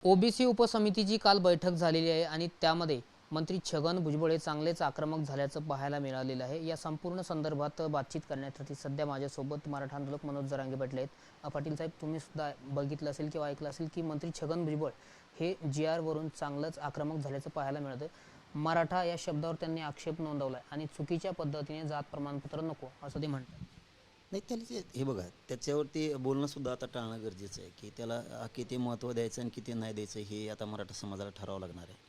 OBC उपसमितीची काल बैठक झालेली आहे आणि त्यामध्ये मंत्री छगन भुजबळ हे चांगलेच आक्रमक झाल्याचं पाहायला मिळालेलं आहे। या संपूर्ण संदर्भात बातचीत करण्यासाठी सध्या माझ्यासोबत मराठा आंदोलक मनोज जरांगे भेटले आहेत। पाटील साहेब, तुम्ही सुद्धा बघितलं असेल किंवा ऐकलं असेल की मंत्री छगन भुजबळ हे GR वरून चांगलंच आक्रमक झाल्याचं पाहायला मिळतं। मराठा या शब्दावर त्यांनी आक्षेप नोंदवलाय आणि चुकीच्या पद्धतीने जात प्रमाणपत्र नको असं ते म्हणतात। नाही त्याला ते हे बघा त्याच्यावरती बोलणंसुद्धा आता टाळणं गरजेचं आहे की त्याला किती महत्त्व द्यायचं आणि किती नाही द्यायचं हे आता मराठा समाजाला ठरावं लागणार आहे।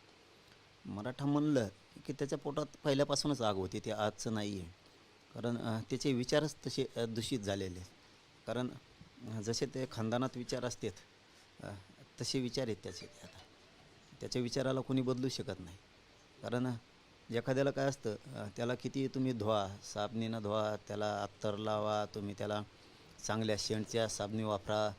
मराठा म्हणलं की त्याच्या पोटात पहिल्यापासूनच आग होती, ते आजचं नाही आहे। कारण त्याचे विचारच तसे दूषित झालेले आहेत। कारण जसे ते खानदानात विचार असतात तसे विचार आहेत त्याचे। आता त्याच्या विचाराला कोणी बदलू शकत नाही। कारण एखाद्याला काय असतं, त्याला किती तुम्ही धुवा, साबणीनं धुवा, त्याला अत्तर लावा, तुम्ही त्याला चांगल्या शेणच्या साबणी वापरा,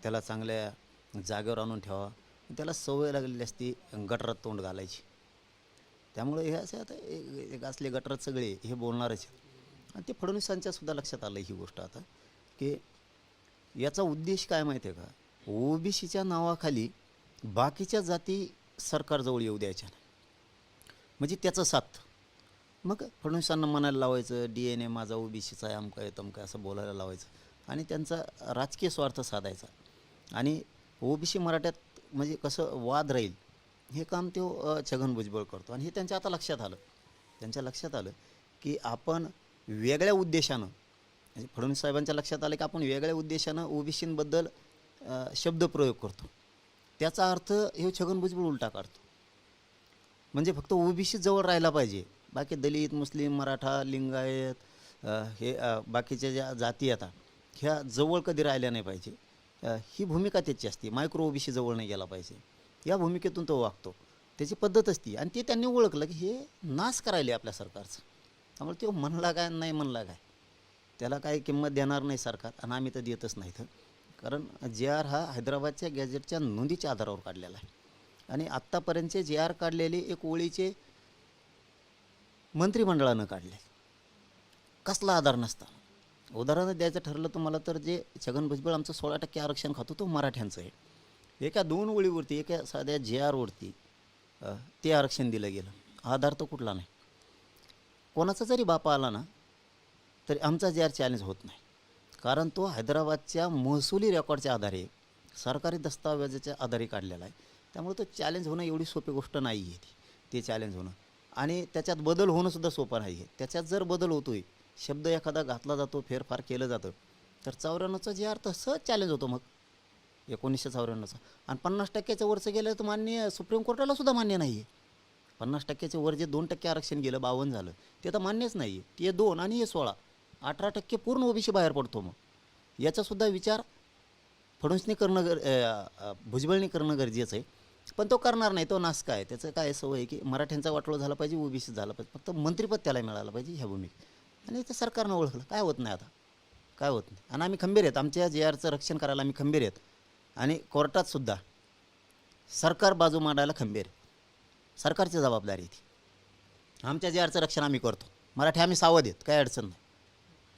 त्याला चांगल्या जागेवर आणून ठेवा, त्याला सवय लागलेली असती गटारात तोंड घालायची। त्यामुळे हे असे आता एक असले गटारात सगळे हे बोलणारच आहेत। आणि ते फडणवीसांच्यासुद्धा लक्षात आलं ही गोष्ट आता, की याचा उद्देश काय माहिती आहे का, ओबीसीच्या नावाखाली बाकीच्या जाती सरकारजवळ येऊ द्यायच्या नाही, म्हणजे त्याचं साथ। मग फडणवीसांना म्हणायला लावायचं DNA माझा ओबीसीचा आहे, अमका आहे तमका असं बोलायला लावायचं आणि त्यांचा राजकीय स्वार्थ साधायचा। आणि ओबीसी मराठ्यात म्हणजे कसं वाद राहील हे काम तो छगन भुजबळ करतो। आणि हे त्यांच्या आता लक्षात आलं, त्यांच्या लक्षात आलं की आपण वेगळ्या उद्देशानं, म्हणजे फडणवीस साहेबांच्या लक्षात आलं की आपण वेगळ्या उद्देशानं ओबीसींबद्दल शब्दप्रयोग करतो, त्याचा अर्थ हे छगन भुजबळ उलटा काढतो। म्हणजे फक्त ओबीसी जवळ राहायला पाहिजे, बाकी दलित, मुस्लिम, मराठा, लिंगायत हे बाकीच्या ज्या जाती आता ह्या जवळ कधी राहिल्या नाही पाहिजे, ही भूमिका त्याची असते। मायक्रो ओबीसी जवळ नाही गेला पाहिजे, या भूमिकेतून तो वागतो, त्याची पद्धत असते। आणि ते त्यांनी ओळखलं की हे नाश करायले आपल्या सरकारचं। त्यामुळे तो म्हणला काय नाही म्हणला काय, त्याला काही किंमत देणार नाही सरकार, आणि आम्ही तर देतच नाही तर। कारण GR हा हैदराबादच्या गॅजेटच्या नोंदीच्या आधारावर काढलेला आहे। आणि आत्तापर्यंतचे GR काढलेले एक ओळीचे मंत्रिमंडळानं काढले, कसला आधार नसता। उदाहरण द्यायचं ठरलं तुम्हाला तर जे छगन भुजबळ आमचं 16% आरक्षण खातो तो मराठ्यांचं आहे, एका 2 ओळीवरती एका साध्या GR वरती ते आरक्षण दिलं गेलं, आधार तर कुठला नाही। कोणाचा जरी बापा आला ना तरी आमचा GR चॅलेंज होत नाही, कारण तो हैदराबादच्या महसुली रेकॉर्डच्या आधारे सरकारी दस्तावेजाच्या आधारे काढलेला आहे। त्यामुळे तो चॅलेंज होणं एवढी सोपी गोष्ट नाही आहे, ते चॅलेंज होणं। आणि त्याच्यात बदल होणंसुद्धा सोपं नाही आहे। त्याच्यात जर बदल होतो आहे, शब्द एखादा घातला जातो, फेरफार केलं जातं, तर 94चा GR तसंच चॅलेंज होतो मग 1994चा। आणि 50%च्या वरचं गेलं तर मान्य सुप्रीम कोर्टाला सुद्धा मान्य नाही आहे। 50%च्या वर जे 2% आरक्षण गेलं, 52 झालं, ते तर मान्यच नाही आहे। ते 2 आणि हे 16, 18% पूर्ण ओबीसी बाहेर पडतो। मग याचासुद्धा विचार फडणवीसनी करणं भुजबळनी करणं गरजेचं आहे, पण तो करणार नाही। तो नासका आहे, त्याचं काय सवय आहे की मराठ्यांचा वाटोळं झाला पाहिजे, ओबीसी झाला पाहिजे, फक्त मंत्रिपद त्याला मिळालं पाहिजे ह्या भूमिकेत। आणि ते सरकारनं ओळखलं, काय होत नाही आता, काय होत नाही। आणि आम्ही खंबीर आहेत, आमच्या GRचं रक्षण करायला आम्ही खंबीर आहेत, आणि कोर्टातसुद्धा सरकार बाजू मांडायला खंबीर आहे। सरकारची जबाबदारी ती, आमच्या GRचं रक्षण आम्ही करतो, मराठी आम्ही सावध आहेत, काही अडचण नाही।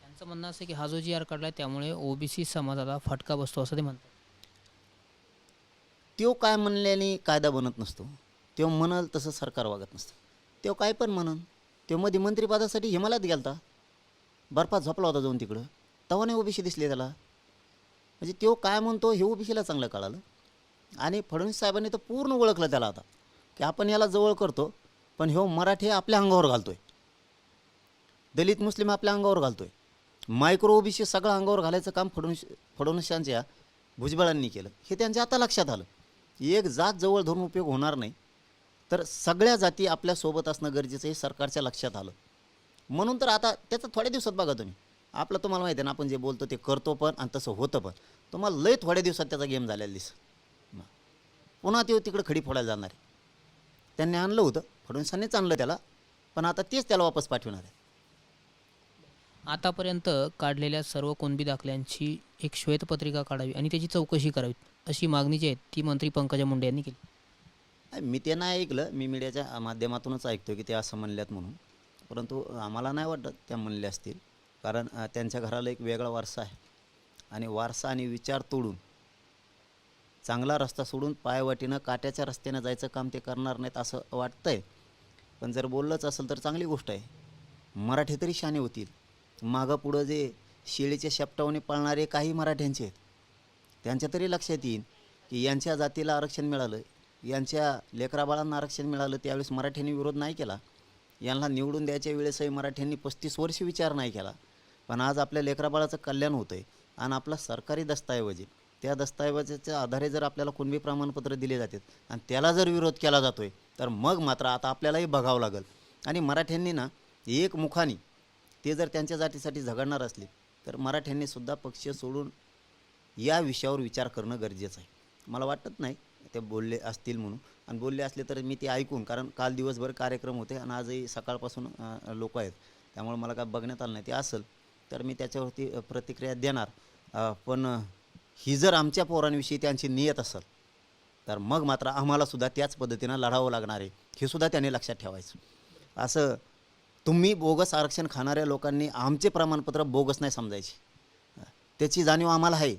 त्यांचं म्हणणं असं की हा जो GR काढलाय त्यामुळे ओबीसी समाजाला फटका बसतो असं ते म्हणतात। तो काय म्हणल्याने कायदा बनत नसतो, तो म्हणाल तसं सरकार वागत नसतं। तो काय पण म्हणन, तो मध्ये मंत्रिपदासाठी हिमालयात गेलता, बर्फात झोपला होता जाऊन तिकडं, तेव्हा नाही ओबीसी दिसले त्याला। म्हणजे तो काय म्हणतो हे ओबीसीला चांगलं कळालं। आणि फडणवीस साहेबांनी तर पूर्ण ओळखलं त्याला आता, की आपण याला जवळ करतो, पण ह्यो मराठी आपल्या अंगावर घालतोय, दलित मुस्लिम आपल्या अंगावर घालतोय, मायक्रो ओबीसी सगळं अंगावर घालायचं काम फडणवीसांच्या भुजबळांनी केलं। हे त्यांच्या आता लक्षात आलं, एक जात जवळ धरून उपयोग होणार नाही, तर सगळ्या जाती आपल्यासोबत असणं गरजेचं हे सरकारच्या लक्षात आलं। म्हणून तर आता त्याचं थोड्या दिवसात बघा तुम्ही, आपलं तुम्हाला माहिती आहे ना, आपण जे बोलतो ते करतो पण, आणि तसं होतं पण। तुम्हाला लय थोड्या दिवसात त्याचा गेम झालेला दिसत, पुन्हा ते तिकडं खडी फोडायला जाणार आहे। त्यांनी आणलं होतं, फडणवीसांनीच आणलं त्याला, पण आता तेच त्याला वापस पाठवणार आहे। आतापर्यंत काढलेल्या सर्व कुणबी दाखल्यांची एक श्वेतपत्रिका काढावी आणि त्याची चौकशी करावी अशी मागणी जी आहे ती मंत्री पंकजा मुंडे यांनी केली। मी ते नाही ऐकलं, मी मीडियाच्या माध्यमातूनच ऐकतो की ते असं म्हणल्यात म्हणून, परंतु आम्हाला नाही वाटत त्या म्हणल्या असतील। कारण त्यांच्या घराला एक वेगळा वारसा आहे, आणि वारसा आणि विचार तोडून चांगला रस्ता सोडून पायवाटीनं काट्याच्या रस्त्यानं जायचं काम ते करणार नाहीत असं वाटतंय. पण जर बोललंच असेल तर चांगली गोष्ट आहे. मराठी तरी शाणे होतील. मागं पुढं जे शेळीच्या शेपटावणे पाळणारे काही मराठ्यांचे आहेत, त्यांच्या तरी लक्षात येईल की यांच्या जातीला आरक्षण मिळालं, यांच्या लेकराबाळांना आरक्षण मिळालं, त्यावेळेस मराठ्यांनी विरोध नाही केला. यांना निवडून द्यायच्या वेळेसही मराठ्यांनी 35 वर्ष विचार नाही केला. पण आज आपल्या लेकराबाळाचं कल्याण होतं आहे आणि आपला सरकारी दस्तऐवज आहे, त्या दस्तऐवजाच्या आधारे जर आपल्याला कुणबी प्रमाणपत्र दिले जातात आणि त्याला जर विरोध केला जातो आहे, तर मग मात्र आता आपल्यालाही बघावं लागेल. आणि मराठ्यांनी ना एक मुखानी ते जर त्यांच्या जातीसाठी झगडणार असले तर मराठ्यांनीसुद्धा पक्ष सोडून या विषयावर विचार करणं गरजेचं आहे. मला वाटत नाही ते बोलले असतील म्हणून, आणि बोलले असले तर मी ते ऐकून, कारण काल दिवसभर कार्यक्रम होते आणि आजही सकाळपासून लोक आहेत, त्यामुळे मला काय बघण्यात आलं नाही. ते असेल तर मी त्याच्यावरती प्रतिक्रिया देणार. पण ही जर आमच्या पोरांविषयी त्यांची नियत असेल तर मग मात्र आम्हालासुद्धा त्याच पद्धतीनं लढावं लागणार आहे, हे सुद्धा त्यांनी लक्षात ठेवायचं. असं तुम्ही बोगस आरक्षण खाणाऱ्या लोकांनी आमचे प्रमाणपत्र बोगस नाही समजायचे, त्याची जाणीव आम्हाला आहे.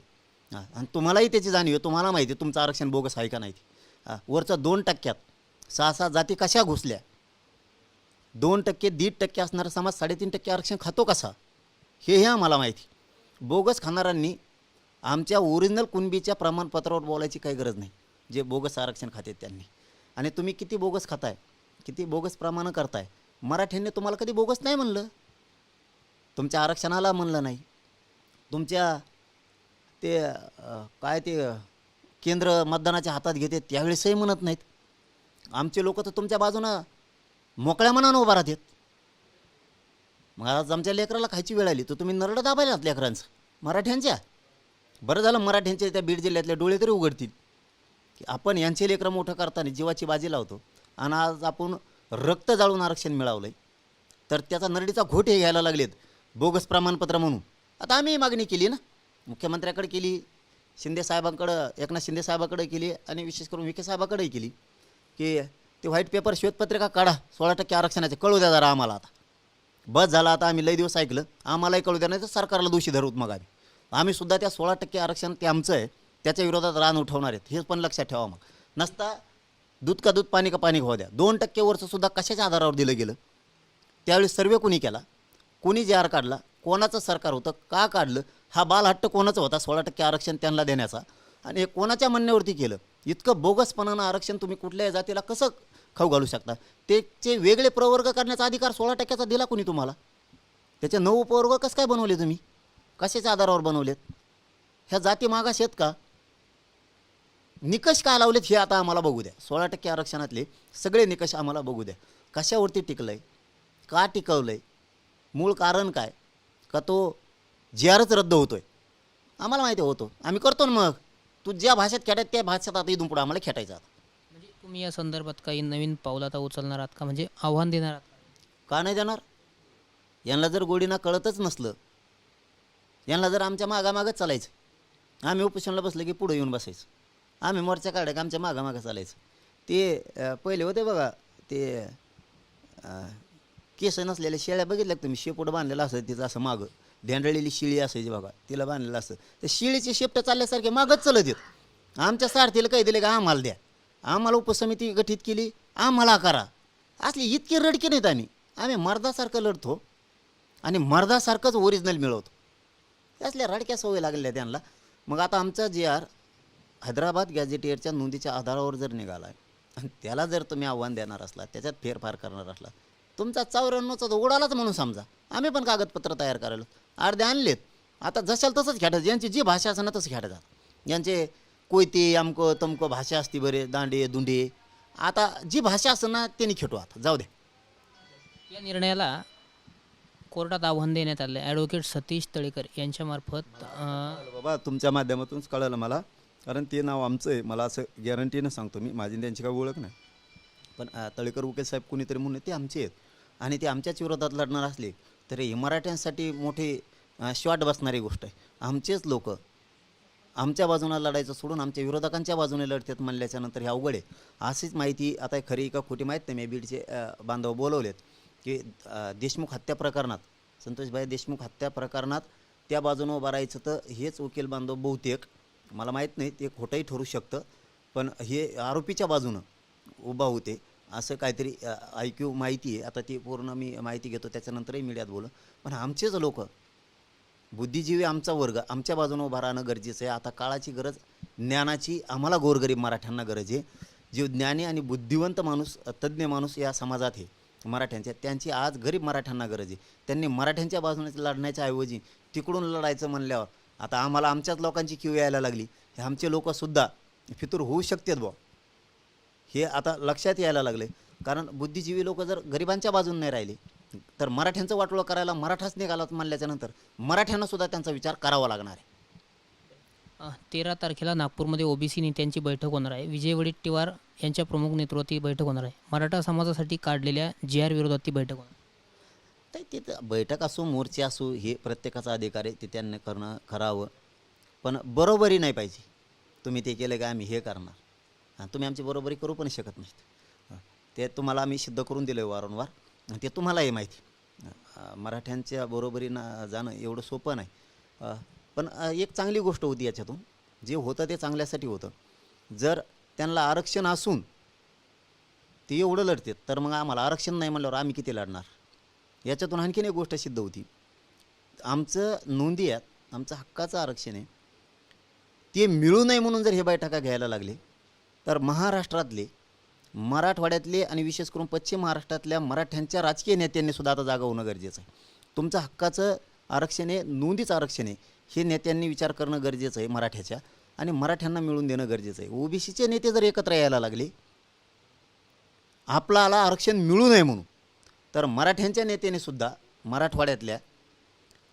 आणि तुम्हालाही त्याची जाणीव आहे, तुम्हाला माहिती आहे तुमचं आरक्षण बोगस आहे का नाही. वरचं 2% 6 जाती कशा घुसल्या, 2% 1.5% असणारा समाज 3.5% आरक्षण खातो कसा, हे आम्हाला माहिती. बोगस खाणाऱ्यांनी आमच्या ओरिजिनल कुणबीच्या प्रमाणपत्रावर बोलायची काही गरज नाही, जे बोगस आरक्षण खाते त्यांनी. आणि तुम्ही किती बोगस खाताय, किती बोगस प्रमाणं करताय. मराठ्यांनी तुम्हाला कधी बोगस नाही म्हणलं, तुमच्या आरक्षणाला म्हणलं नाही. तुमच्या ते काय ते केंद्र मतदानाच्या हातात घेते त्यावेळेसही म्हणत नाहीत. आमचे लोक तर तुमच्या बाजूनं मोकळ्या मनानं उभा राहतात. मग आज आमच्या लेकराला खायची वेळ आली तर तुम्ही नरडं दाबायलात लेकरांचं मराठ्यांच्या. बरं झालं मराठ्यांचे त्या बीड जिल्ह्यातले डोळे तरी उघडतील की आपण यांचे लेकरं मोठं करताना जीवाची बाजी लावतो आणि आज आपण रक्त जाळून आरक्षण मिळवलं आहे, तर त्याचा नरडीचा घोट हे घ्यायला लागलेत बोगस प्रमाणपत्र म्हणून. आता आम्ही मागणी केली ना, मुख्यमंत्र्याकडे केली, एकनाथ शिंदे साहेबाकडे केली आणि विशेष करून विखे साहेबाकडेही केली की ते व्हाईट पेपर श्वेतपत्रिका काढा, 16% आरक्षणाचे कळू द्या जरा आम्हाला. आता बस झाला, आता आम्ही लई दिवस ऐकलं, आम्हालाही कळू द्या, नाही तर सरकारला दोषी धरूत. मग आम्ही सुद्धा त्या 16% आरक्षण ते आमचं आहे त्याच्या विरोधात रान उठवणार आहेत, हे पण लक्षात ठेवा. मग नसता दूध का दूध पाणी का पाणी खाऊ द्या. 2% वरचं सुद्धा कशाच्या आधारावर दिलं गेलं, त्यावेळी सर्वे कोणी केला, कोणी जे आर काढला, कोणाचं सरकार होतं, का काढलं, हा बालहट्ट कोणाचा होता 16% आरक्षण त्यांना देण्याचा, आणि हे कोणाच्या म्हणण्यावरती केलं. इतकं बोगसपणानं आरक्षण तुम्ही कुठल्याही जातीला कसं खाऊ घालू शकता. त्याचे वेगळे प्रवर्ग करण्याचा अधिकार 16%चा दिला कोणी तुम्हाला. त्याचे 9 उपवर्ग कसं काय बनवले तुम्ही, कशाच्या आधारावर बनवलेत. ह्या जाती मागास आहेत का, निकष काय लावलेत हे आता आम्हाला बघू द्या. 16% आरक्षणातले सगळे निकष आम्हाला बघू द्या. कशावरती टिकलं आहे, का टिकवलं आहे, मूळ कारण काय, का तो जी आरच रद्द होतो आहे. आम्हाला माहिती होतो, आम्ही करतो ना. मग तू ज्या भाषेत खेटायत त्या भाषेत आता इथून पुढे आम्हाला खेटायचं. आता म्हणजे तुम्ही या संदर्भात काही नवीन पाऊल आता उचलणार आहात का, म्हणजे आव्हान देणार आहात का नाही देणार. यांना जर गोडीना कळतच नसलं, यांना जर आमच्या मागामागच चालायचं, आम्ही उपोषणाला बसलं की पुढे येऊन बसायचं, आम्ही मोर्चा काढा की आमच्या मागामागं चालायचं. ते पहिले होते बघा, ते केस नसलेल्या शेळ्या बघितल्या तुम्ही, शेपूट बांधलेलं असतं तिचं असं मागं, धेंडळलेली शिळी असायची बघा, तिला बांधलेलं असतं. ते शिळीचे शेपटं चालल्यासारखे मागच चालत येत. आमच्या सारथीला काही दिले का आम्हाला द्या, आम्हाला उपसमिती गठीत केली, आम्हाला करा. असली इतकी रडकी नाहीत. आम्ही मर्दासारखं लढतो आणि मर्दासारखंच ओरिजिनल मिळवतो. त्यासल्या रडक्या सवय लागलेल्या त्यांना. मग आता आमचा जी आर हैदराबाद गॅझेटियरच्या नोंदीच्या आधारावर जर निघाला आहे आणि त्याला जर तुम्ही आव्हान देणार असला, त्याच्यात फेरफार करणार असला, तुमचा 94चा तो उडालाच म्हणून समजा. आम्ही पण कागदपत्र तयार करायला अर्धे आणलेत. आता जशाल तसंच खेटायचं, यांची जी भाषा असं ना तसं खेटायचं. यांचे कोयते अमकं तमकं भाषा असते बरे, दांडे दुंडे. आता जी भाषा असं ना त्यांनी खेटू, आता जाऊ द्या. या निर्णयाला कोर्टात आव्हान देण्यात आलं आहे. ॲडव्होकेट सतीश तळेकर यांच्यामार्फत बाबा तुमच्या माध्यमातूनच कळलं मला, कारण ते नाव आमचं आहे. मला असं गॅरंटीनं सांगतो मी, माझी त्यांची काही ओळख नाही, पण तळेकर उकेल साहेब कोणीतरी म्हणून ते आमचे आहेत आणि ते आमच्याच विरोधात लढणार असले तर हे मराठ्यांसाठी मोठी शॉट बसणारी गोष्ट आहे. आमचेच लोक आमच्या बाजूनं लढायचं सोडून आमच्या विरोधकांच्या बाजूने लढतात म्हणल्याच्या नंतर हे अवघड आहे. अशीच माहिती आता खरी का खोटी माहीत नाही, मी बीडचे बांधव बोलवलेत की देशमुख हत्या प्रकरणात, संतोषभाई देशमुख हत्या प्रकरणात त्या बाजूनं उभं राहायचं तर हेच वकील बांधव बहुतेक मला माहीत नाही ते खोटंही ठरू शकतं, पण हे आरोपीच्या बाजूनं उभा होते असं काहीतरी ऐक्यू माहिती आहे. आता ती पूर्ण मी माहिती घेतो त्याच्यानंतरही मीडियात बोलू. पण आमचेच लोक बुद्धिजीवी आमचा वर्ग आमच्या बाजूनं उभा राहणं गरजेचं आहे. आता काळाची गरज ज्ञानाची आम्हाला गोरगरीब मराठ्यांना गरज आहे. जे ज्ञानी आणि बुद्धिवंत माणूस तज्ज्ञ माणूस या समाजात आहे मराठ्यांच्या, त्यांची आज गरीब मराठ्यांना गरज आहे. त्यांनी मराठ्यांच्या बाजूने लढण्याच्या ऐवजी तिकडून लढायचं म्हणल्यावर आता आम्हाला आमच्याच लोकांची किव यायला लागली. हे आमचे लोकसुद्धा फितूर होऊ शकतात बुवा, हे आता लक्षात यायला लागले. कारण बुद्धिजीवी लोक जर गरिबांच्या बाजून नाही राहिले तर मराठ्यांचं वाटोळं करायला मराठाच निघाला म्हणल्याच्यानंतर मराठ्यांना सुद्धा त्यांचा विचार करावा लागणार आहे. 13 तारखेला नागपूरमध्ये ओबीसी नेत्यांची बैठक होणार आहे. विजय वडेट्टीवार यांच्या प्रमुख नेतृत्वात ही बैठक होणार आहे. मराठा समाजासाठी काढलेल्या GR विरोधात ती बैठक होणार. तर तिथं बैठक असो मोर्चे असो हे प्रत्येकाचा अधिकार आहे, ते त्यांनी करणं करावं. पण बरोबरी नाही पाहिजे. तुम्ही ते केलं का आम्ही हे करणार, हां तुम्ही आमची बरोबरी करू पण शकत नाहीत. ते तुम्हाला आम्ही सिद्ध करून दिलं आहे वारंवार, आणि ते तुम्हालाही माहिती. मराठ्यांच्या बरोबरीनं जाणं एवढं सोपं नाही. पण एक चांगली गोष्ट होती याच्यातून, जे होतं ते चांगल्यासाठी होतं. जर त्यांना आरक्षण असून ते एवढं लढतात तर मग आम्हाला आरक्षण नाही म्हणल्यावर आम्ही किती लढणार. याच्यातून आणखीन एक गोष्ट सिद्ध होती. आमचं नोंदी आहेत, आमचं हक्काचं आरक्षण आहे, ते मिळू नये म्हणून जर हे बैठका घ्यायला लागले तर महाराष्ट्रातले मराठवाड्यातले आणि विशेष करून पश्चिम महाराष्ट्रातल्या मराठ्यांच्या राजकीय नेत्यांनी सुद्धा आता जागा होणं गरजेचं आहे. तुमचं हक्काचं आरक्षण आहे, नोंदीचं आरक्षण आहे, हे नेत्यांनी विचार करणं गरजेचं आहे मराठ्याच्या, आणि मराठ्यांना मिळून देणं गरजेचं आहे. ओबीसीचे नेते जर एकत्र यायला लागले आपल्याला आरक्षण मिळू नये म्हणून, तर मराठ्यांच्या नेत्याने सुद्धा मराठवाड्यातल्या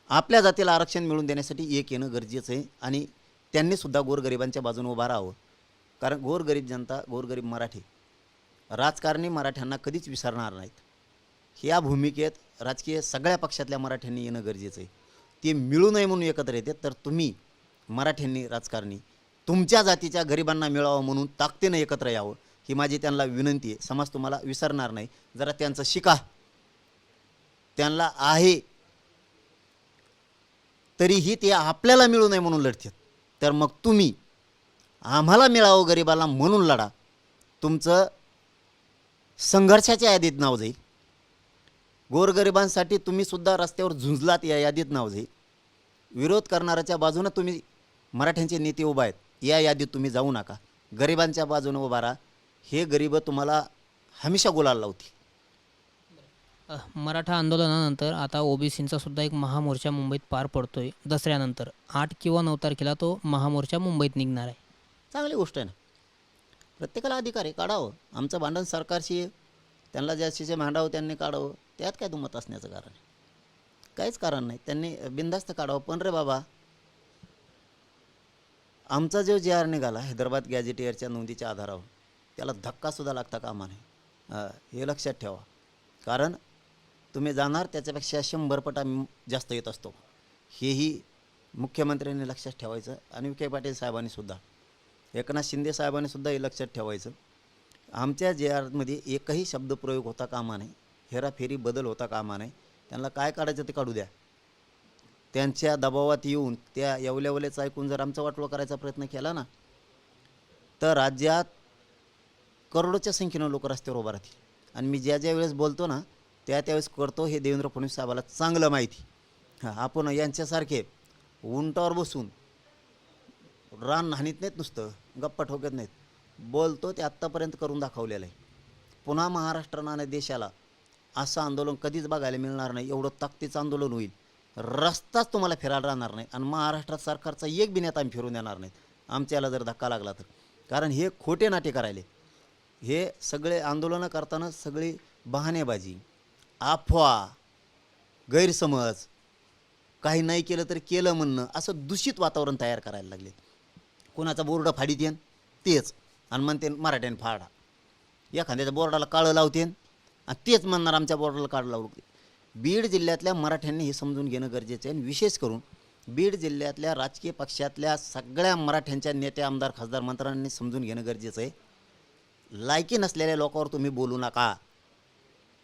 आपल्या जातीला आरक्षण मिळवून देण्यासाठी एक येणं गरजेचं आहे. आणि त्यांनीसुद्धा गोरगरिबांच्या बाजूने उभा राहावं. कारण गोरगरीब जनता, गोरगरीब मराठी, राजकारणी मराठ्यांना कधीच विसरणार नाहीत. ह्या भूमिकेत राजकीय सगळ्या पक्षातल्या मराठ्यांनी येणं गरजेचं आहे. ते मिळू नये म्हणून एकत्र येते, तर तुम्ही मराठ्यांनी राजकारणी तुमच्या जातीच्या गरिबांना मिळावं म्हणून ताकदीनं एकत्र यावं, ही माझी त्यांना विनंती आहे. समाज तुम्हाला विसरणार नाही. जरा त्यांचं शिका. त्यांना आहे तरीही ते आपल्याला मिळू नये म्हणून लढतात, तर मग तुम्ही आम्हाला मिळावं गरिबाला म्हणून लढा. तुमचं संघर्षाच्या यादीत नाव जाईल. गोरगरिबांसाठी तुम्ही सुद्धा रस्त्यावर झुंजलात या यादीत नाव जाईल. विरोध करणाऱ्याच्या बाजूनं तुम्ही मराठ्यांचे नेते उभा आहेत या यादीत तुम्ही जाऊ नका. गरिबांच्या बाजूनं उभा राहा. हे गरीब तुम्हाला हमेशा गुलाल लावतील. मराठा आंदोलनानंतर आता ओबीसींचा सुद्धा एक महामोर्चा मुंबईत पार पडतोय. दसऱ्यानंतर 8 किंवा 9 तारखेला तो महामोर्चा मुंबईत निघणार आहे. चांगली गोष्ट आहे ना. प्रत्येकाला अधिकार आहे, काढावं. आमचं भांडण सरकारशी आहे, त्यांना जास्तीचे भांडावं त्यांनी काढावं. त्यात काय दुमत असण्याचं कारण आहे? काहीच कारण नाही. त्यांनी बिनधास्त काढावं. पण रे बाबा, आमचा जो GR निघाला हैदराबाद गॅझेटियरच्या नोंदीच्या आधारावर, त्याला धक्कासुद्धा लागता कामा नये. हे लक्षात ठेवा. कारण तुम्ही जाणार त्याच्यापेक्षा 100 पट आम्ही जास्त येत असतो. हेही मुख्यमंत्र्यांनी लक्षात ठेवायचं, आणि विखे पाटील साहेबांनीसुद्धा, एकनाथ शिंदे साहेबांनीसुद्धा हे लक्षात ठेवायचं. आमच्या GRमध्ये एकही शब्दप्रयोग होता कामा नये, हेराफेरी बदल होता कामा नये. त्यांना काय काढायचं ते काढू द्या. त्यांच्या दबावात येऊन त्या येवल्यावलेच ऐकून जर आमचा वाटोळा करायचा प्रयत्न केला ना, तर राज्यात करोडोच्या संख्येनं लोक रस्त्यावर उभा राहतील. आणि मी ज्या ज्या वेळेस बोलतो ना त्यावेळेस करतो हे देवेंद्र फडणवीस साहेबाला चांगलं माहिती. आपण यांच्यासारखे उंटावर बसून रान हानीत नाहीत, नुसतं गप्पा ठोकत नाहीत. बोलतो ते आत्तापर्यंत करून दाखवलेलं आहे. पुन्हा महाराष्ट्रानं देशाला असं आंदोलन कधीच बघायला मिळणार नाही. एवढं ताकदीचं आंदोलन होईल, रस्ताच तुम्हाला फिरायला राहणार नाही. आणि महाराष्ट्रात सरकारचा एक बी नेता आम्ही फिरून देणार नाहीत आमच्याला जर धक्का लागला तर. कारण हे खोटे नाटे करायले. हे सगळे आंदोलनं करताना सगळी बहाणेबाजी, अफवा, गैरसमज, काही नाही केलं तर केलं म्हणणं, असं दूषित वातावरण तयार करायला लागले. कोणाचा बोर्ड फाडीत येन तेच आणि म्हणते मराठ्याने फाडा. एखाद्याच्या बोर्डाला काळं लावतेन आणि तेच म्हणणार आमच्या बोर्डाला काळं लावलं. बीड जिल्ह्यातल्या मराठ्यांनी हे समजून घेणं गरजेचं आहे. आणि विशेष करून बीड जिल्ह्यातल्या राजकीय पक्षातल्या सगळ्या मराठ्यांच्या नेत्या, आमदार, खासदार, मंत्र्यांनी समजून घेणं गरजेचं आहे. लायकी नसलेल्या लोकांवर तुम्ही बोलू नका.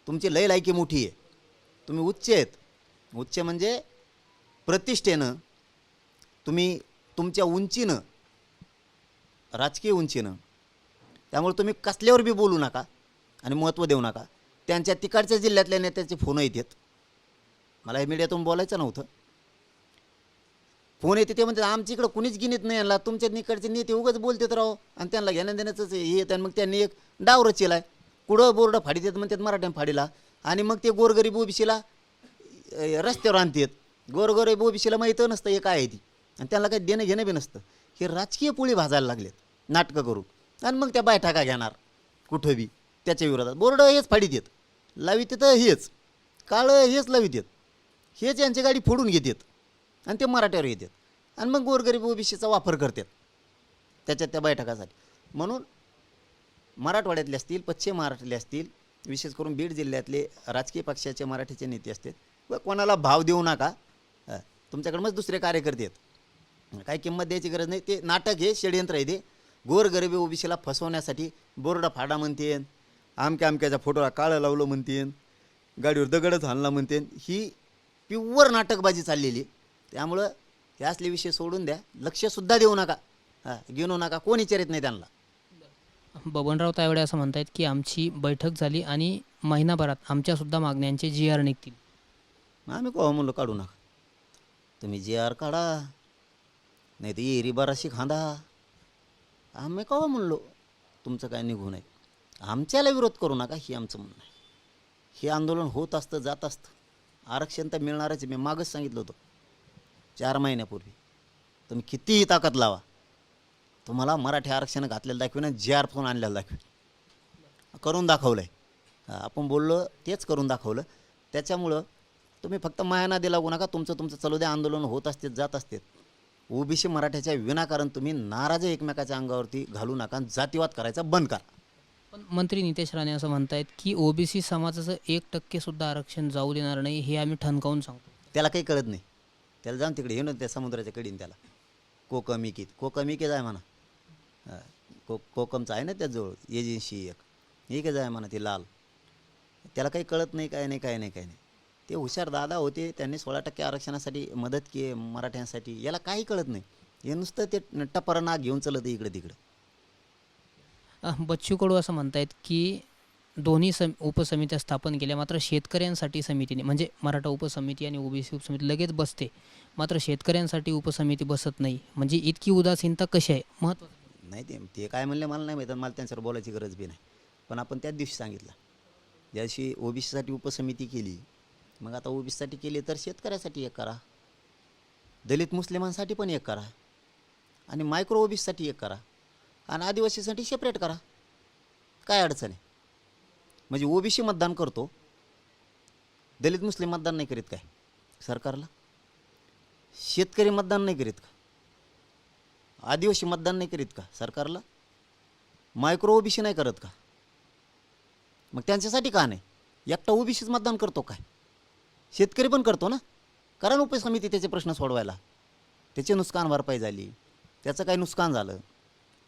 तुमची लय लायकी मोठी आहे, तुम्ही उच्च आहेत. उच्च म्हणजे प्रतिष्ठेनं, तुम्ही तुमच्या उंचीनं राजकीय उंचीनं. त्यामुळे तुम्ही कसल्यावर बी बोलू नका आणि महत्त्व देऊ नका. त्यांच्या तिकडच्या जिल्ह्यातल्या नेत्याचे फोन येतात. मला हे मीडियातून बोलायचं नव्हतं. फोन येते ते म्हणतात आमच्या इकडं कुणीच गिनीत नाही आणला, तुमच्या निकडचे नेते उगाच बोलतात राव, आणि त्यांना घेण्या देण्याचंच हे येतं. आणि मग त्यांनी एक डाव रचेला आहे. कुठं बोर्ड फाडीत येत म्हणतात मराठ्यानं फाडीला, आणि मग ते गोरगरीब ओबीसीला रस्त्यावर आणतात. गोरगरीब ओबीसीला माहीत नसतं हे काय आहे ती, आणि त्यांना काही देणं घेणं बी नसतं. हे राजकीय पोळी भाजायला लागलेत नाटकं करून, आणि मग त्या बैठका घेणार कुठं बी त्याच्या विरोधात. बोर्ड हेच फाडीत येत, लावित तर हेच काळं हेच लावित येत, हेच यांची गाडी फोडून घेतात आणि ते मराठ्यावर येतात, आणि मग गोरगरीब ओबीसीचा वापर करतात त्याच्यात त्या बैठकासाठी. म्हणून मराठवाड्यातले असतील, पश्चिम महाराष्ट्रातले असतील, विशेष करून बीड जिल्ह्यातले राजकीय पक्षाचे मराठीचे नेते असतील, व कोणाला भाव देऊ नका. तुमच्याकडे मग दुसरे कार्यकर्ते आहेत, काही किंमत द्यायची गरज नाही. ते नाटक हे षडयंत्र आहे. ते गोरगरिबी ओबीसीला फसवण्यासाठी बोर्ड फाडा म्हणतेन, आमक्याच्या फोटोला काळं लावलं म्हणतेन, गाडीवर दगडच हाणला म्हणतेन. ही प्युअर नाटकबाजी चाललेली. त्यामुळं हे असले विषय सोडून द्या, लक्षसुद्धा देऊ नका, घेऊ नका, कोण विचारित नाही त्यांना. बबनराव तायवाडे असं म्हणतायत की आमची बैठक झाली आणि महिनाभरात आमच्यासुद्धा मागण्यांचे GR निघतील. आम्ही कवा म्हणलो काढू नका, तुम्ही GR काढा, नाही तर एरी बाराशी खांदा. आम्ही कवा म्हणलो तुमचं काय निघू नये, आमच्याला विरोध करू नका, ही आमचं म्हणणं आहे. हे आंदोलन होत असतं, जात असतं. आरक्षण तर मिळणारच. मी मागच सांगितलं होतं 4 महिन्यापूर्वी. तुम्ही कितीही ताकद लावा, तुम्हाला मराठी आरक्षण घातलेलं दाखवेन आणि GR फोन आणलेलं दाखवेन. करून दाखवलं आहे. आपण बोललो तेच करून दाखवलं. त्याच्यामुळं तुम्ही फक्त मायानादी लागू नका, तुमचं चालू द्या. आंदोलन होत असते, जात असते. ओबीसी मराठ्याच्या विनाकारण तुम्ही नाराज एकमेकाच्या अंगावरती घालू नका, जातीवाद करायचा बंद करा. पण मंत्री नितेश राणे असं म्हणतायत की OBC समाजाचं 1% सुद्धा आरक्षण जाऊ देणार नाही, हे आम्ही ठणकावून सांगतो. त्याला काही कळत नाही. त्याला जाऊन तिकडे येऊन त्या समुद्राच्या कडीन त्याला कोकमिकीत आहे म्हणा. कोकमचं आहे ना त्याजवळ एजन्सी एक आहे म्हणा, ती लाल. त्याला काही कळत नाही, काय नाही. ते हुशार दादा होते, त्यांनी 16% आरक्षणासाठी मदत केली मराठ्यांसाठी. याला काही कळत नाही. हे नुसतं ते टपरना घेऊन चलत इकडे तिकडे. बच्चू कडू असं म्हणतायत की दोन्ही उपसमित्या स्थापन केल्या, मात्र शेतकऱ्यांसाठी समितीने, म्हणजे मराठा उपसमिती आणि OBC उपसमिती लगेच बसते, मात्र शेतकऱ्यांसाठी उपसमिती बसत नाही. म्हणजे इतकी उदासीनता कशी आहे? महत्त्वाचं नाही ते काय म्हणले मला नाही माहीत, मला त्यांच्यावर बोलायची गरज बी नाही. पण आपण त्याच दिवशी सांगितलं, ज्या दिवशी OBCसाठी उपसमिती केली, मग आता OBCसाठी केली तर शेतकऱ्यासाठी एक करा, दलित मुस्लिमांसाठी पण एक करा, आणि मायक्रो OBCसाठी एक करा, आणि आदिवासीसाठी सेपरेट करा. काय अडचण आहे? म्हणजे OBC मतदान करतो, दलित मुस्लिम मतदान नाही करीत काय सरकारला? शेतकरी मतदान नाही करीत का? आदिवासी मतदान नाही करीत का सरकारला? मायक्रो OBC नाही करत का? मग त्यांच्यासाठी का नाही? एकटा OBCच मतदान करतो काय? शेतकरी पण करतो ना. कारण उपसमिती त्याचे प्रश्न सोडवायला, त्याची नुकसान भरपाई झाली, त्याचं काही नुकसान झालं,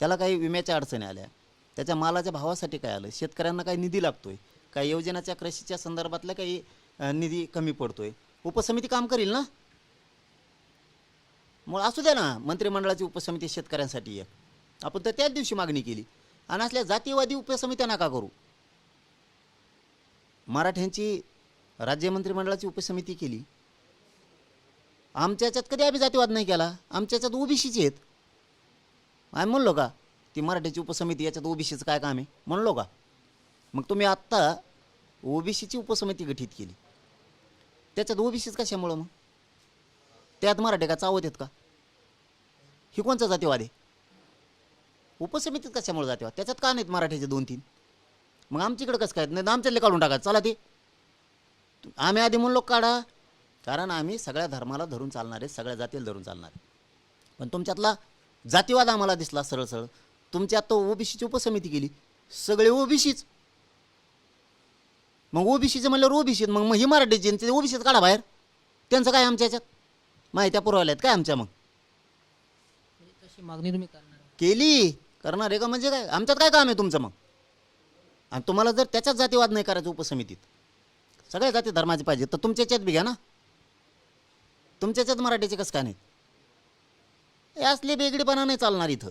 त्याला काही विम्याच्या अडचणी आल्या, त्याच्या मालाच्या भावासाठी काय आलं, शेतकऱ्यांना काही निधी लागतोय, काही योजनाच्या कृषीच्या संदर्भातला काही निधी कमी पडतोय, उपसमिती काम करील ना. मग असू द्या ना मंत्रिमंडळाची उपसमिती शेतकऱ्यांसाठी एक. आपण तर त्याच दिवशी मागणी केली. आणि असल्या जातीवादी उपसमित्या नका करू. मराठ्यांची राज्य मंत्रिमंडळाची उपसमिती केली. आमच्या याच्यात कधी आम्ही जातीवाद नाही केला. आमच्या याच्यात OBCचे आहेत. आम्ही म्हणलो का ती मराठ्याची उपसमिती याच्यात OBCचं काय काम आहे म्हणलो का? मग तुम्ही आत्ता OBCची उपसमिती गठीत केली, त्याच्यात OBCच कशामुळं? मग त्यात मराठे का चावत आहेत का? ही कोणचा जातीवाद आहे? उपसमितीत कशामुळे जातीवाद? त्याच्यात का नाहीत मराठ्याचे 2-3? मग आमच्याकडे कसं काय नाही? आमच्यातले काढून टाका. चला ते आम्ही आधी म्हणलो काढा, कारण आम्ही सगळ्या धर्माला धरून चालणारे, सगळ्या जातीला धरून चालणारे. पण तुमच्यातला जातीवाद आम्हाला दिसला सरळ सरळ. तुमच्यात तो OBCची उपसमिती केली, सगळे OBCच. मग OBCचं म्हणल्यावर OBC, मग ही मराठीची ते OBCच काढा बाहेर. त्यांचं काय आमच्या याच्यात? माहित्या पुरवल्यात काय आमच्या? मग तशी मागणी तुम्ही करणार केली, करणार आहे का? म्हणजे काय आमच्यात काय काम आहे तुमचं मग? आणि तुम्हाला जर त्याच्यात जातीवाद नाही करायचं उपसमितीत, सगळ्या जाती धर्माचे पाहिजे, तर तुमच्या याच्यात बी घ्या ना. तुमच्या याच्यात मराठीचे कसं काय नाहीत? हे असले वेगळेपणा नाही चालणार इथं.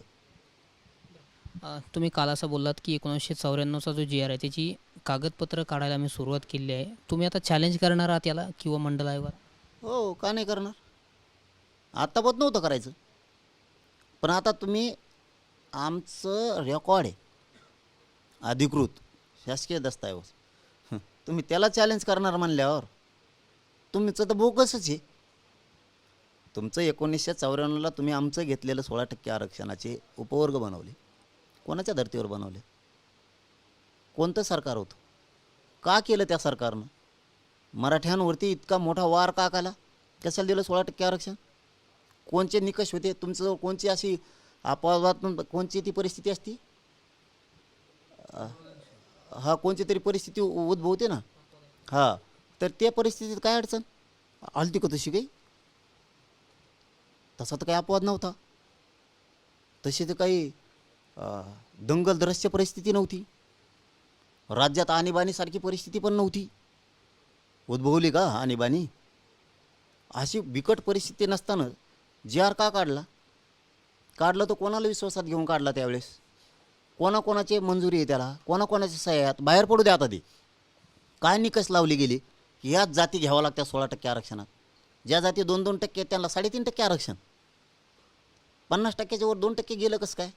तुम्ही काल असं बोललात की 1994चा जो जी आर आहे त्याची कागदपत्र काढायला आम्ही सुरुवात केली आहे. तुम्ही आता चॅलेंज करणार आहात याला किंवा मंडल आयोगाला? हो, का नाही करणार? आत्तापर्यंत नव्हतं करायचं, पण आता तुम्ही आमचं रेकॉर्ड आहे अधिकृत शासकीय दस्तऐवज, तुम्ही त्याला चॅलेंज करणार म्हणल्यावर तुमचं तर बोगसच आहे. तुमचं 1994ला तुम्ही आमचं घेतलेलं 16% आरक्षणाचे उपवर्ग बनवले. कोणाच्या धर्तीवर बनवले? कोणतं सरकार होतं? का केलं त्या सरकारनं? मराठ्यांवरती इतका मोठा वार का केला? कशाला दिलं 16% आरक्षण? कोणचे निकष होते तुमचं? कोणची अशी अपवादात्मक कोणची ती परिस्थिती असती? हा, कोणची तरी परिस्थिती उद्भवते ना. हां, तर त्या परिस्थितीत काय अडचण आलती का तशी काही? तसा तर काही अपवाद नव्हता. तशी तर काही दंगलद्रश्य परिस्थिती नव्हती. राज्यात आणीबाणीसारखी परिस्थिती पण नव्हती. उद्भवली का आणीबाणी? अशी बिकट परिस्थिती नसताना जी आर का काढला? काढला तर कोणाला विश्वासात घेऊन काढला त्यावेळेस? कोणाकोणाची मंजुरी आहे त्याला? कोणाकोणाच्या सह्या आहेत? बाहेर पडू द्या आता ते. काय निकष लावली गेली? ह्याच जाती घ्यावं लागत्या 16% आरक्षणात. ज्या जाती 2-2% त्यांना 3.5% आरक्षण. 50%च्या वर 2% गेलं कसं काय?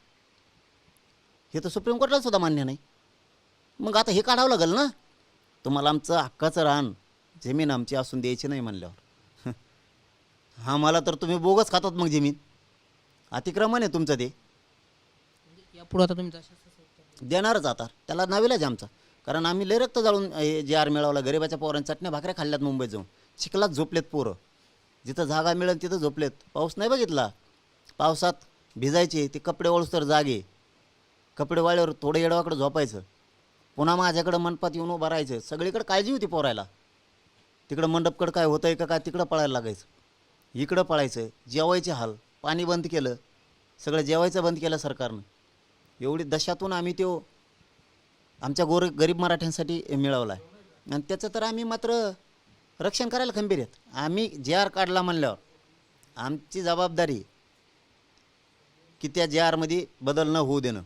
हे तर सुप्रीम कोर्टाला सुद्धा मान्य नाही. मग आता हे काढावं लागेल ना. तुम्हाला आमचं हक्काचं रान जमीन आमची असून द्यायची नाही म्हणल्यावर हा, मला तर तुम्ही बोगस खातात मग जमीन. अतिक्रमण आहे तुमचं ते. यापुढे आता तुम्ही देणारच आता. त्याला नाविलाज आहे आमचा. कारण आम्ही लय रक्त जाळून हे जे आर मिळवला. गरिबाच्या पोरांनी चटण्या भाकऱ्या खाल्ल्यात मुंबईत जाऊन. चिखलात झोपलेत पोरं. जिथं जागा मिळेल तिथं झोपलेत. पाऊस नाही बघितला. पावसात भिजायचे ते कपडे वळूस्तर जागे. कपडे वाळल्यावर थोडं येडवाकडं झोपायचं. पुन्हा माझ्याकडं मंडपात येऊन उभं राहायचं. सगळीकडे काळजी होती पोरायला. तिकडं मंडपकडं काय होतं आहे का काय तिकडं पळायला लागायचं. इकडं पळायचं. जेवायचे हाल. पाणी बंद केलं. सगळं जेवायचं बंद केलं सरकारनं. एवढी दशातून आम्ही तो आमच्या गरीब मराठ्यांसाठी मिळवला आहे. आणि त्याचं तर आम्ही मात्र रक्षण करायला खंबीर आहेत. आम्ही जे आर काढला म्हणल्यावर आमची जबाबदारी की त्या जे आरमध्ये बदल न होऊ देणं.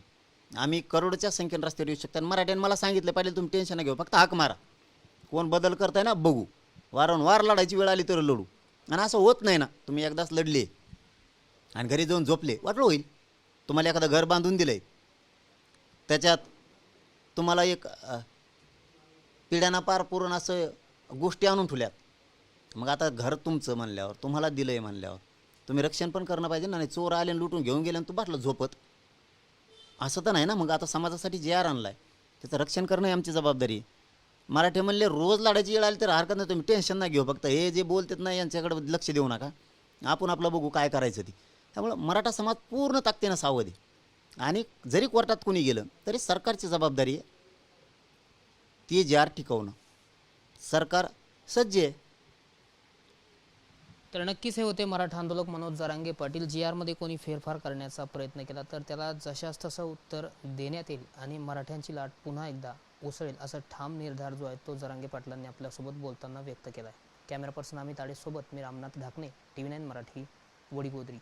आम्ही करोडच्या संख्येने रस्त्यावर येऊ शकतो. आणि मराठ्यांनी मला सांगितलं पाहिजे तुम्ही टेन्शन न घेऊ, फक्त हाक मारा. कोण बदल करताय ना बघू. वारंवार लढायची वेळ आली तर लढू. आणि असं होत नाही ना. तुम्ही एकदाच लढले आणि घरी जाऊन झोपले वाटलं होईल. तुम्हाला एखादं घर बांधून दिलं आहे, त्याच्यात तुम्हाला एक पिढ्यांना पार पुरून असं गोष्टी आणून ठेवल्यात. मग आता घर तुमचं म्हणल्यावर तुम्हाला दिलं आहे म्हणल्यावर तुम्ही रक्षण पण करणं पाहिजे ना. नाही चोर आले आणि लुटून घेऊन गेले आणि तू बाटलं झोपत, असं तर नाही ना. मग आता समाजासाठी जे आर आणला आहे त्याचं रक्षण करणं ही आमची जबाबदारी आहे. मराठी म्हणले रोज लढायची वेळ आली तर हरकत नाही. तुम्ही टेन्शन नाही घेऊ. फक्त हे जे बोलतात ना यांच्याकडे लक्ष देऊ नका. आपण आपलं बघू काय करायचं ती. त्यामुळं मराठा समाज पूर्ण ताकदीनं सावध आहे. आणि जरी कोर्टात कोणी गेलं तरी सरकारची जबाबदारी आहे ती जे आर टिकवणं. सरकार सज्ज आहे. तर नक्कीच हे होते मराठा आंदोलक मनोज जरांगे पाटील. जी आरमध्ये कोणी फेरफार करण्याचा प्रयत्न केला तर त्याला जशास तसं उत्तर देण्यात येईल आणि मराठ्यांची लाट पुन्हा एकदा उसळेल असा ठाम निर्धार जो आहे तो जरांगे पाटलांनी आपल्यासोबत बोलताना व्यक्त केला आहे. कॅमेरा पर्सन अमित आडेसोबत मी रामनाथ ढाकणे, TV9 मराठी, वडीगोद्री.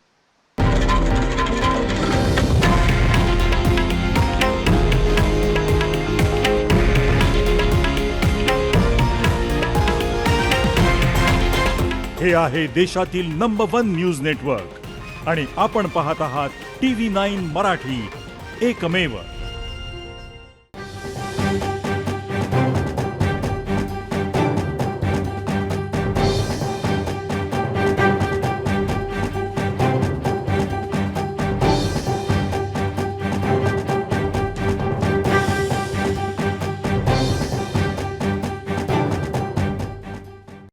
हे आहे देशातील नंबर 1 न्यूज नेटवर्क आणि आपण पाहत आहात TV9 मराठी, एकमेव.